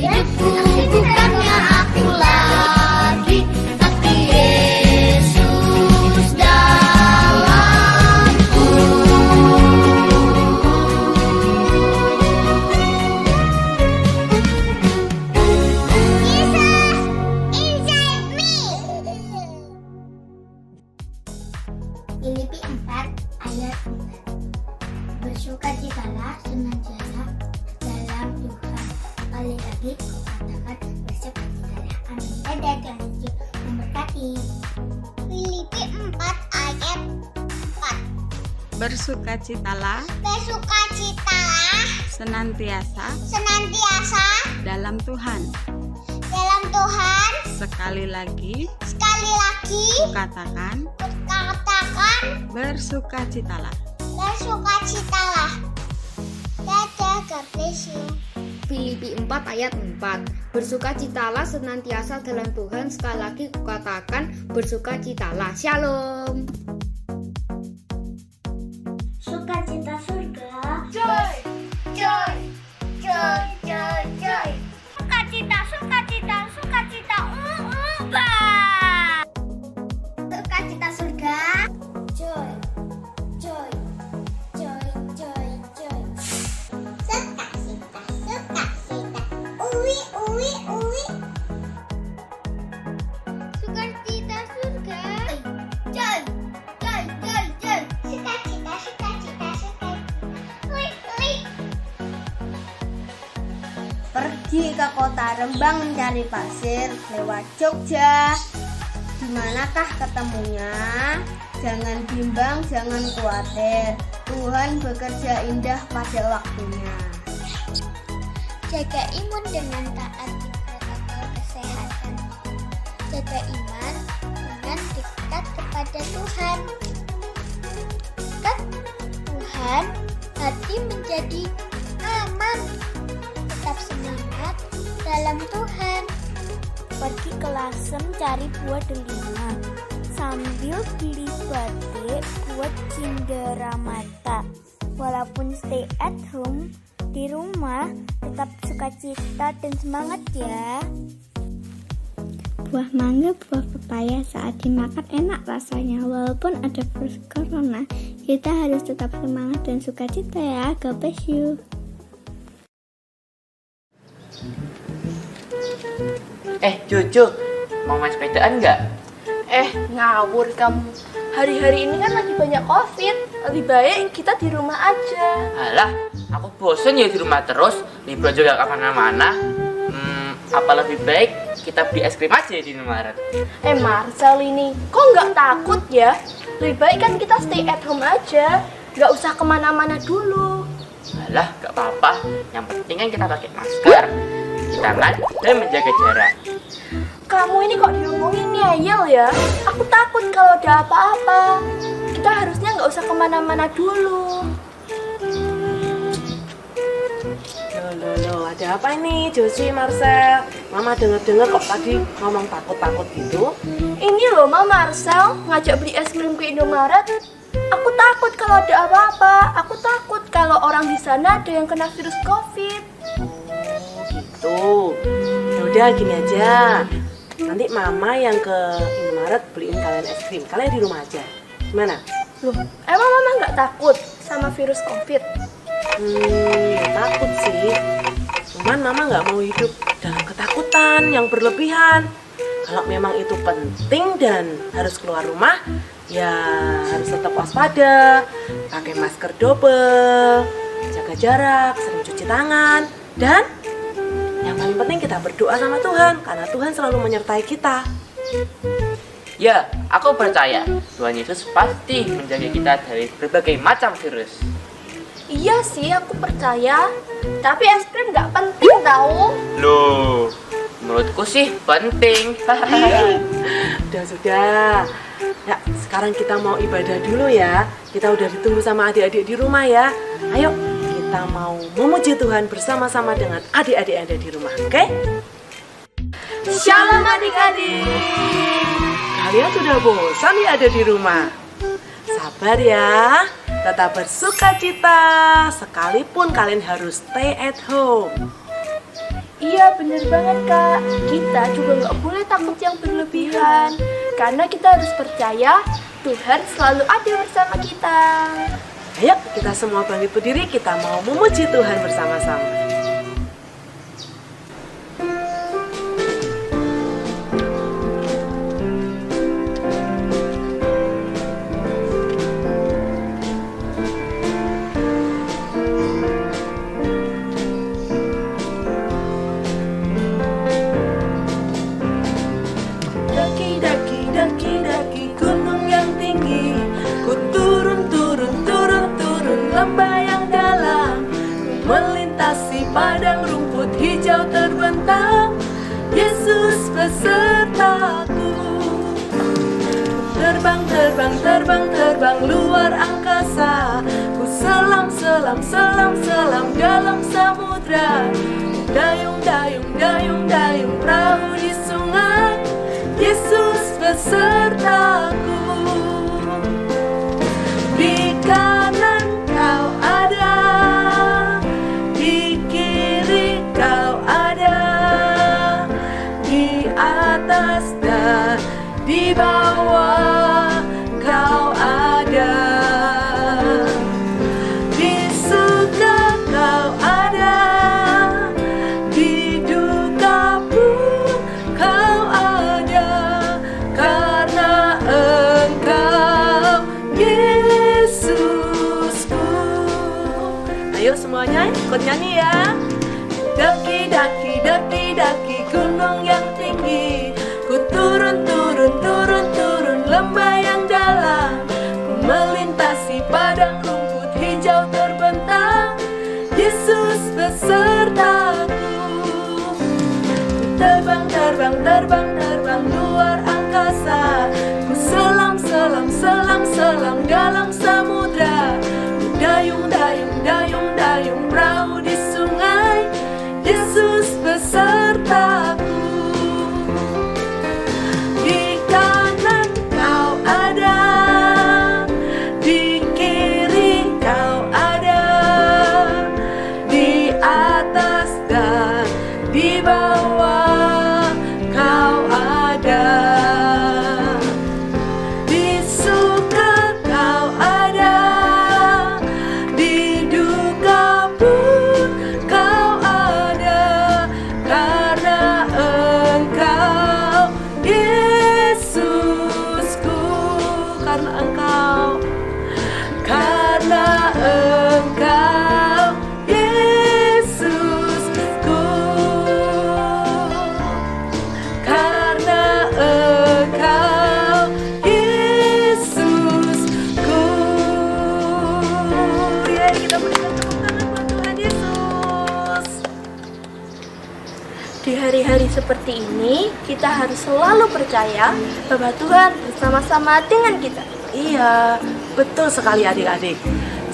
Hidupku bukannya aku lagi, tapi Yesus dalamku. Filipi 4 ayat 4. Bersukacitalah senantiasa dalam Tuhan. Sekali lagi kukatakan bersukacitalah. Amin. Dadah, Tuhan Yesus memberkati. Filipi 4 ayat 4. Bersukacitalah senantiasa dalam Tuhan. Sekali lagi kukatakan bersukacitalah. Dadah, God bless you. Filipi 4 ayat 4. Bersukacitalah senantiasa dalam Tuhan. Sekali lagi kukatakan bersukacitalah. Shalom. Sukacita surga. Joy, joy, joy, joy, joy. Sukacita, ba. Sukacita surga. Joy, joy, joy, joy, joy. Sukacita. Uwi. Sukacita surga. Joy, joy, joy, joy. Sukacita. Uwi. Pergi ke kota Rembang mencari pasir lewat Jogja. Di manakah ketemunya? Jangan bimbang, jangan khawatir. Tuhan bekerja indah pada waktunya. Jaga imun dengan taat di protokol kesehatan. Jaga iman dengan dekat kepada Tuhan. Dekat Tuhan, hati menjadi aman. Tetap semangat dalam Tuhan. Pergi ke Lasem cari buah delima, sambil beli batik buat cindera mata. Walaupun stay at home, di rumah tetap sukacita dan semangat ya. Buah mangga, buah pepaya saat dimakan enak rasanya. Walaupun ada virus corona, kita harus tetap semangat dan sukacita ya. God bless you. Jojo, mau main sepedaan nggak? Ngawur kamu. Hari-hari ini kan lagi banyak COVID. Lebih baik kita di rumah aja. Alah, aku bosen ya di rumah terus. Libur juga gak kemana-mana. Apa lebih baik kita beli es krim aja di Indomaret? Marcel ini, kok nggak takut ya? Lebih baik kan kita stay at home aja. Nggak usah kemana-mana dulu. Alah, gak apa-apa. Yang penting kan kita pakai masker, cuci tangan, dan menjaga jarak. Kamu ini kok diomongin ngeyel ya? Aku takut kalau ada apa-apa. Kita harusnya nggak usah kemana-mana dulu. Loh, ada apa ini Josie, Marcel? Mama dengar kok tadi ngomong takut-takut gitu. Ini loh Mama Marcel ngajak beli es krim ke Indomaret. Aku takut kalau ada apa-apa. Aku takut kalau orang di sana ada yang kena virus COVID. Gitu. Ya udah gini aja. Nanti Mama yang ke Indomaret beliin kalian es krim. Kalian di rumah aja. Gimana? Loh, emang Mama nggak takut sama virus COVID? Ya takut sih. Cuman Mama nggak mau hidup dalam ketakutan yang berlebihan. Kalau memang itu penting dan harus keluar rumah, ya harus tetap waspada, pakai masker double, jaga jarak, sering cuci tangan, dan yang paling penting kita berdoa sama Tuhan, karena Tuhan selalu menyertai kita. Ya, aku percaya Tuhan Yesus pasti menjaga kita dari berbagai macam virus. Iya sih, aku percaya. Tapi es krim nggak penting tahu. Loh, menurutku sih penting. Sudah. Ya, sekarang kita mau ibadah dulu ya. Kita udah ditunggu sama adik-adik di rumah ya. Ayo, kita mau memuji Tuhan bersama-sama dengan adik-adik yang ada di rumah, oke? Shalom adik-adik. Kalian sudah bosan ya ada di rumah? Sabar ya, tetap bersukacita sekalipun kalian harus stay at home. Iya bener banget Kak, kita juga nggak boleh takut yang berlebihan. Karena kita harus percaya Tuhan selalu ada bersama kita. Ayo kita semua bangkit berdiri, kita mau memuji Tuhan bersama-sama. Daki gunung yang tinggi, ku turun lembah yang dalam, ku melintasi padang rumput hijau terbentang, Yesus besertaku. Terbang luar angkasa, ku selam dalam samudra, dayung perahu di sungai, Yesus besertaku. Di kanan kau ada, di kiri kau ada, di atas dan di bawah kau ada. Di suka kau ada, di duka pun kau ada, karena Engkau Yesusku. Ayo semuanya ikut nyanyi ya. Daki gunung yang tinggi, ku turun lembah yang dalam, ku melintasi padang rumput hijau terbentang, Yesus besertaku. Terbang luar angkasa, ku selam dalam samudra, ku dayung perahu di sungai, Yesus besertaku. Di kanan kau ada, di kiri kau ada, di atas dan di bawah kau ada. Di suka kau ada, di duka pun kau ada, karena Engkau Yesusku. Karena Engkau Yesusku. Karena Engkau Yesusku. Yeay, kita berikan tepuk tangan buat Tuhan Yesus. Di hari-hari seperti ini, kita harus selalu percaya bahwa Tuhan bersama-sama dengan kita. Iya, betul sekali adik-adik.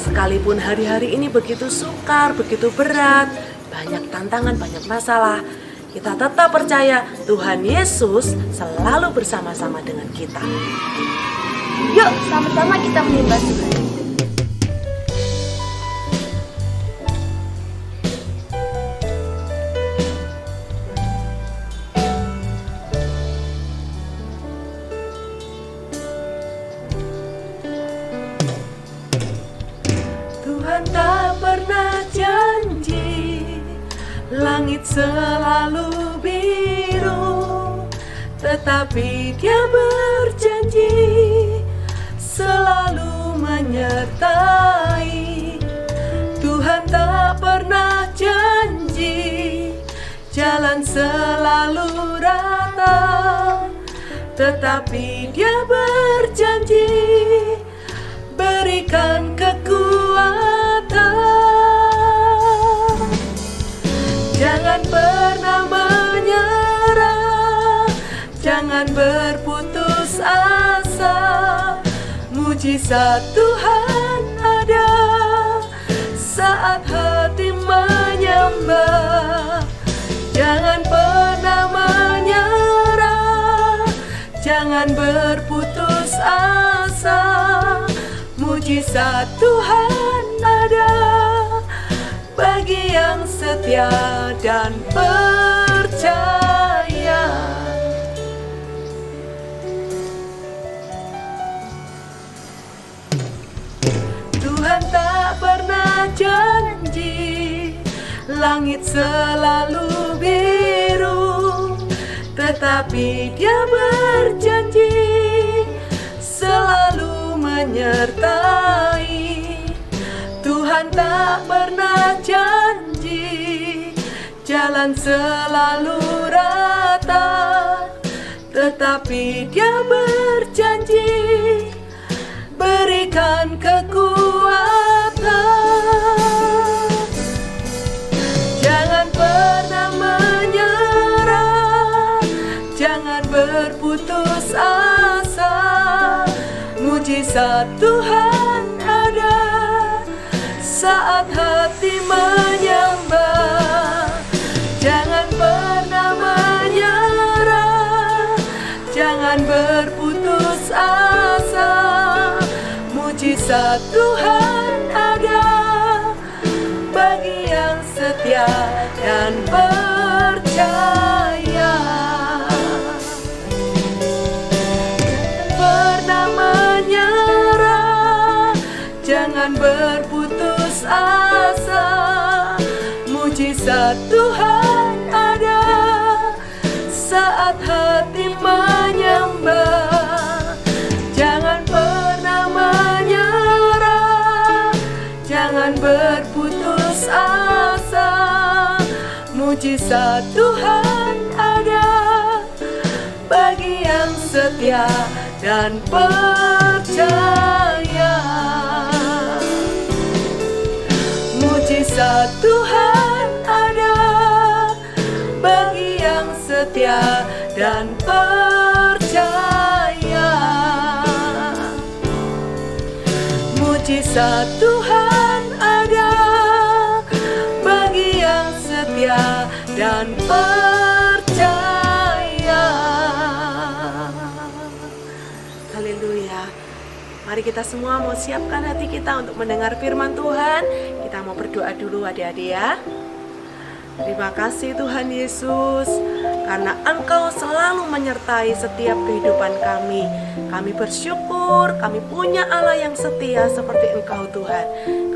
Sekalipun hari-hari ini begitu sukar, begitu berat, banyak tantangan, banyak masalah, kita tetap percaya Tuhan Yesus selalu bersama-sama dengan kita. Yuk, sama-sama kita menyembah Tuhan. Tuhan tak pernah janji langit selalu biru, tetapi Dia berjanji selalu menyertai. Tuhan tak pernah janji jalan selalu rata, tetapi Dia berjanji berikan kekuatan. Jangan pernah menyerah, jangan berputus asa. Mujizat Tuhan ada saat hati menyembah. Jangan pernah menyerah, jangan berputus asa. Mujizat Tuhan ada bagi yang setia dan percaya. Tuhan tak pernah janji langit selalu biru, tetapi Dia berjanji selalu menyertai. Tuhan tak pernah janji jalan selalu rata, tetapi Dia berjanji berikan kekuatan. Jangan pernah menyerah, jangan berputus asa. Mujizat Tuhan ada saat hati menyembah. Jangan pernah menyerah, jangan berputus asa. Mujizat Tuhan ada bagi yang setia dan percaya. Pernah menyerah, jangan berputus asa. Mujizat Tuhan ada saat hati menyembah. Jangan pernah menyerah, jangan berputus asa. Mujizat Tuhan ada bagi yang setia dan percaya. Mujizat Tuhan ada bagi yang setia dan percaya. Mujizat Tuhan ada bagi yang setia dan percaya. Haleluya. Mari kita semua mau siapkan hati kita untuk mendengar firman Tuhan. Kita mau berdoa dulu adik-adik ya. Terima kasih Tuhan Yesus, karena Engkau selalu menyertai setiap kehidupan kami. Kami bersyukur kami punya Allah yang setia seperti Engkau Tuhan.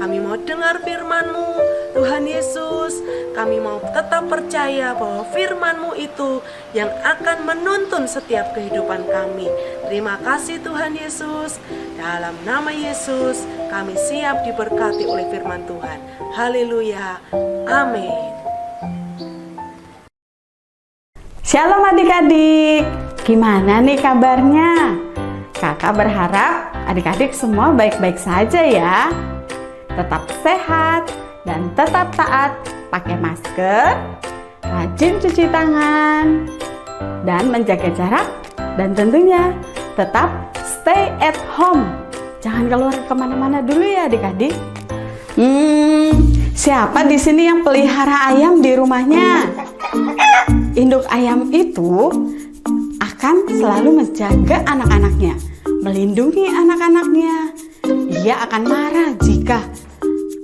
Kami mau dengar firman-Mu Tuhan Yesus. Kami mau tetap percaya bahwa firman-Mu itu yang akan menuntun setiap kehidupan kami. Terima kasih Tuhan Yesus. Dalam nama Yesus kami siap diberkati oleh firman Tuhan. Haleluya. Amin. Shalom adik-adik, gimana nih kabarnya? Kakak berharap adik-adik semua baik-baik saja ya. Tetap sehat dan tetap taat, pakai masker, rajin cuci tangan, dan menjaga jarak. Dan tentunya tetap stay at home. Jangan keluar kemana-mana dulu ya adik-adik. Siapa di sini yang pelihara ayam di rumahnya? Induk ayam itu akan selalu menjaga anak-anaknya, melindungi anak-anaknya. Ia akan marah jika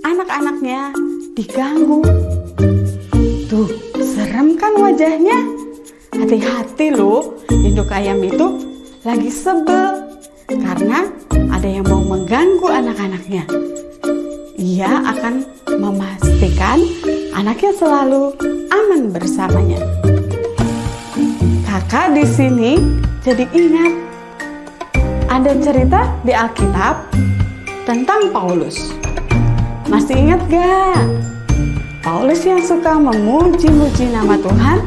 anak-anaknya diganggu. Tuh, serem kan wajahnya? Hati-hati loh, induk ayam itu lagi sebel karena ada yang mau mengganggu anak-anaknya. Ia akan memastikan anaknya selalu aman bersamanya. Kakak di sini jadi ingat ada cerita di Alkitab tentang Paulus. Masih ingat gak? Paulus yang suka memuji-muji nama Tuhan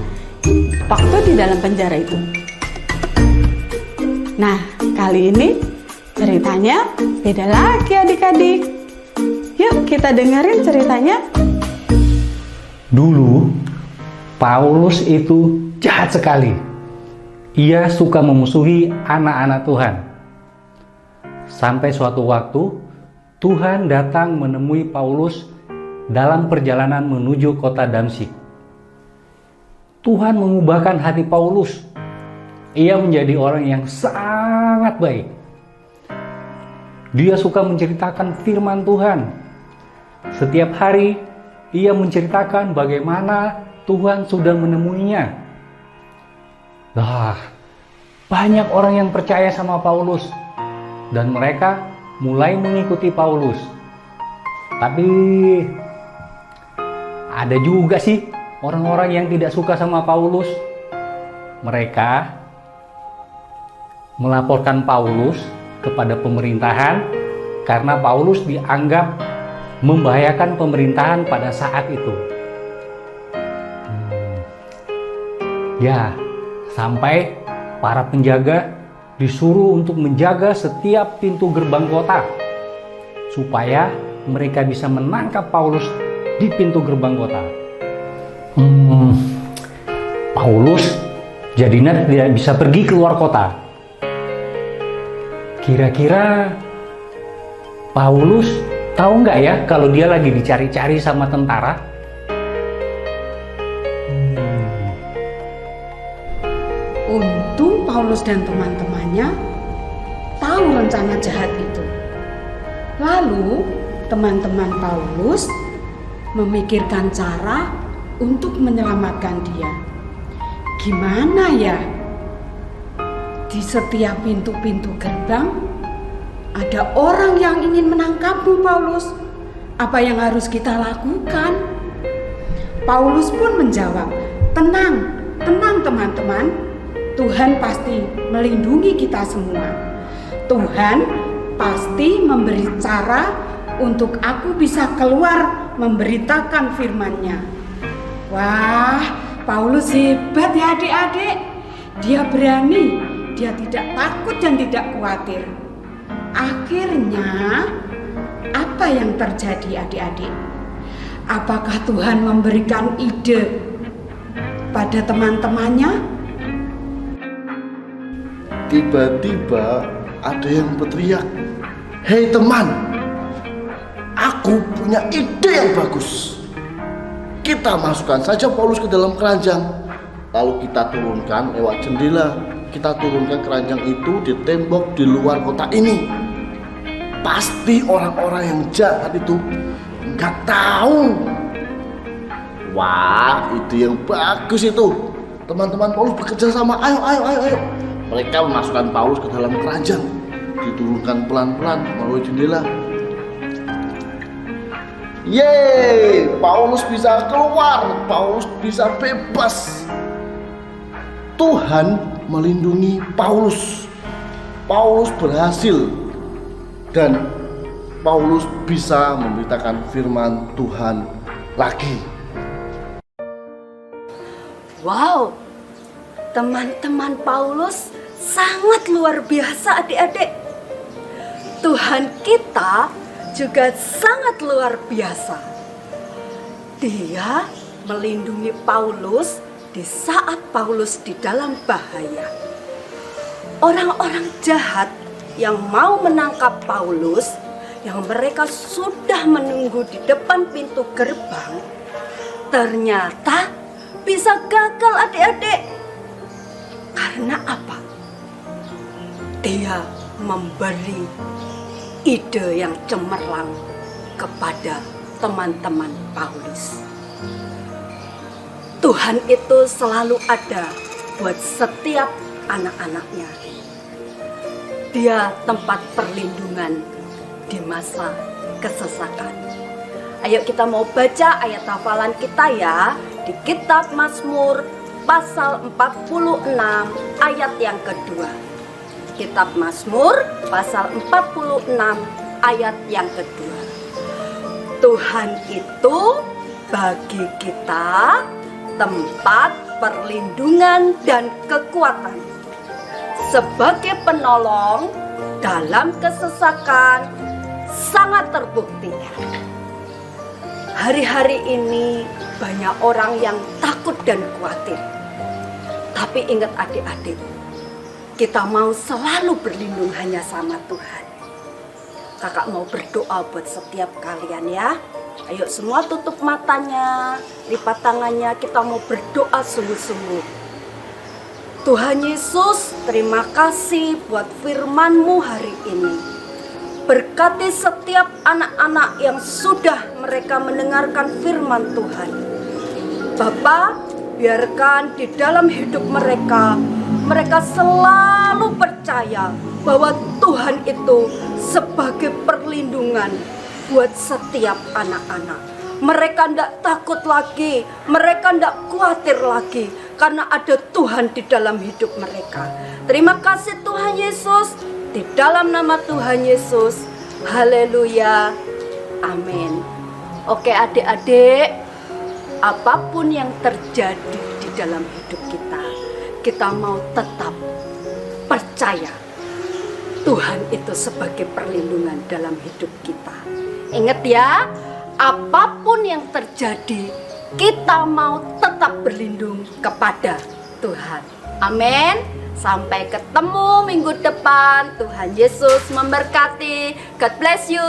waktu di dalam penjara itu. Nah, kali ini ceritanya beda lagi adik-adik. Yuk kita dengerin ceritanya. Dulu, Paulus itu jahat sekali. Ia suka memusuhi anak-anak Tuhan. Sampai suatu waktu, Tuhan datang menemui Paulus dalam perjalanan menuju kota Damsyik. Tuhan mengubahkan hati Paulus. Ia menjadi orang yang sangat baik. Dia suka menceritakan firman Tuhan. Setiap hari, ia menceritakan bagaimana Tuhan sudah menemuinya. Nah, banyak orang yang percaya sama Paulus dan mereka mulai mengikuti Paulus. Tapi ada juga sih orang-orang yang tidak suka sama Paulus. Mereka melaporkan Paulus kepada pemerintahan karena Paulus dianggap membahayakan pemerintahan pada saat itu. Ya, sampai para penjaga disuruh untuk menjaga setiap pintu gerbang kota supaya mereka bisa menangkap Paulus di pintu gerbang kota. Paulus jadinya tidak bisa pergi keluar kota. Kira-kira Paulus tahu nggak ya kalau dia lagi dicari-cari sama tentara? Untung Paulus dan teman-temannya tahu rencana jahat itu. Lalu teman-teman Paulus memikirkan cara untuk menyelamatkan dia. Gimana ya? Di setiap pintu-pintu gerbang ada orang yang ingin menangkapmu, Paulus. Apa yang harus kita lakukan? Paulus pun menjawab, tenang teman-teman. Tuhan pasti melindungi kita semua. Tuhan pasti memberi cara untuk aku bisa keluar memberitakan firman-Nya. Wah, Paulus hebat ya adik-adik. Dia berani, dia tidak takut dan tidak khawatir. Akhirnya, apa yang terjadi adik-adik? Apakah Tuhan memberikan ide pada teman-temannya? Tiba-tiba ada yang berteriak, "Hei teman, aku punya ide yang bagus. Kita masukkan saja Paulus ke dalam keranjang, lalu kita turunkan lewat jendela. Kita turunkan keranjang itu di tembok di luar kota ini. Pasti orang-orang yang jahat itu nggak tahu." Wah, ide yang bagus itu. Teman-teman Paulus bekerja sama. Ayo. Mereka memasukkan Paulus ke dalam keranjang, diturunkan pelan-pelan melalui jendela. Yeay, Paulus bisa keluar, Paulus bisa bebas. Tuhan melindungi Paulus. Paulus berhasil dan Paulus bisa memberitakan firman Tuhan lagi. Wow, teman-teman Paulus sangat luar biasa adik-adik. Tuhan kita juga sangat luar biasa. Dia melindungi Paulus di saat Paulus di dalam bahaya. Orang-orang jahat yang mau menangkap Paulus, yang mereka sudah menunggu di depan pintu gerbang, ternyata bisa gagal adik-adik. Karena apa? Dia memberi ide yang cemerlang kepada teman-teman Paulus. Tuhan itu selalu ada buat setiap anak-anaknya. Dia tempat perlindungan di masa kesesakan. Ayo kita mau baca ayat hafalan kita ya, di kitab Mazmur pasal 46 ayat yang kedua. Kitab Mazmur pasal 46 ayat yang kedua. Tuhan itu bagi kita tempat perlindungan dan kekuatan, sebagai penolong dalam kesesakan sangat terbukti. Hari-hari ini banyak orang yang takut dan khawatir. Tapi ingat adik-adik, kita mau selalu berlindung hanya sama Tuhan. Kakak mau berdoa buat setiap kalian ya. Ayo semua tutup matanya, lipat tangannya, kita mau berdoa sungguh-sungguh. Tuhan Yesus, terima kasih buat firman-Mu hari ini. Berkati setiap anak-anak yang sudah mereka mendengarkan firman Tuhan. Bapa, biarkan di dalam hidup mereka selalu percaya bahwa Tuhan itu sebagai perlindungan buat setiap anak-anak. Mereka tidak takut lagi, mereka tidak khawatir lagi, karena ada Tuhan di dalam hidup mereka. Terima kasih Tuhan Yesus, di dalam nama Tuhan Yesus. Haleluya, amin. Oke adik-adik, apapun yang terjadi di dalam hidup kita mau tetap percaya Tuhan itu sebagai perlindungan dalam hidup kita. Ingat ya, apapun yang terjadi, kita mau tetap berlindung kepada Tuhan. Amin. Sampai ketemu minggu depan. Tuhan Yesus memberkati. God bless you.